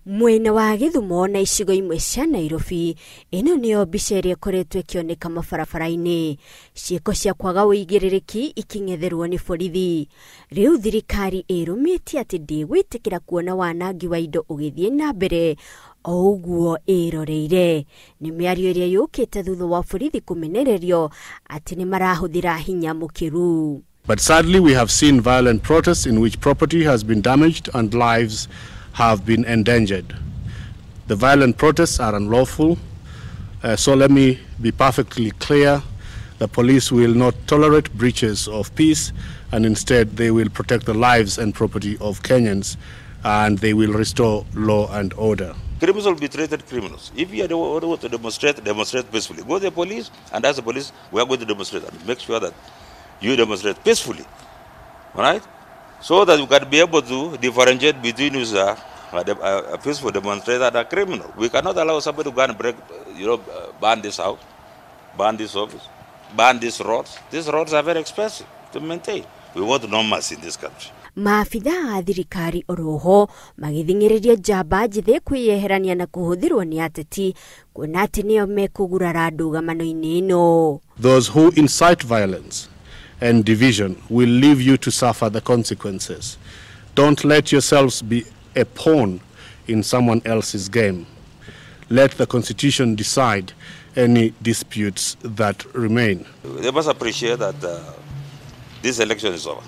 Mwena wa Githumo na icigo imwe cia Nairobi, ino niyo mbica iria ikoretwo ikioneka mabarabara-ini. Ciiko cia kwaga uigĩrĩrĩki iking'etherwo ni borithi. Riu thirikari irumitie ati ndigwitikira kuona wanangi wa indo ugithie na mbere o uguo iroreire. Ni miario iria yukite thutha wa borithi kumenererio ati ni marahuthira hinya mukiru. But sadly we have seen violent protests in which property has been damaged and lives have been endangered. The violent protests are unlawful, so let me be perfectly clear. The police will not tolerate breaches of peace, and instead they will protect the lives and property of Kenyans, and they will restore law and order. Criminals will be treated criminals. If you are the one to demonstrate peacefully. Go to the police and ask the police, we are going to demonstrate, and make sure that you demonstrate peacefully, all right? So that you can be able to differentiate between a peaceful demonstrator and a criminal. We cannot allow somebody to go and break, ban this house, ban this office, ban these roads. These roads are very expensive to maintain. We want normalcy in this country. Maafitha a thirikari oroho magithing'iriria njamba njithe kwiyeherania na kuhuthirwo ni ateti kuona ati nio mekugurara ndũgamano-ini ino. Those who incite violence and division will leave you to suffer the consequences. Don't let yourselves be a pawn in someone else's game. Let the Constitution decide any disputes that remain. They must appreciate that this election is over.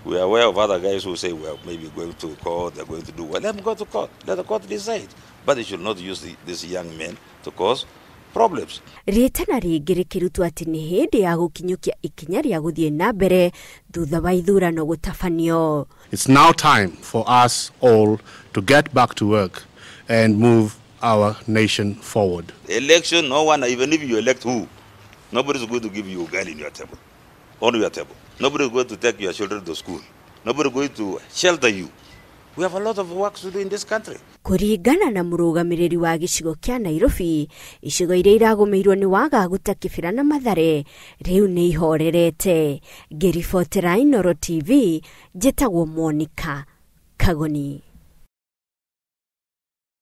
We are aware of other guys who say, well, maybe going to court, they're going to do well. Let them go to court. Let the court decide. But they should not use these young men to cause problems. Ritana ringi rikirutwo ati ni hindi ya gukinyukia ikinya ria guthie na mbere thutha wa ithurano gutafanio. It's now time for us all to get back to work and move our nation forward. Election, no one, even if you elect who, nobody is going to give you a gun in your table, on your table. Nobody is going to take your children to school. Nobody is going to shelter you. We have a lot of work to do in this country. Kuringana na murugamiriri wa gicigo kia Nairobi, icigo iria iragomeirwo ni waga gutakibira na Mathare riu ni ihorerete. Ngiribotera Inooro TV, njitagwo Monica Kagoni.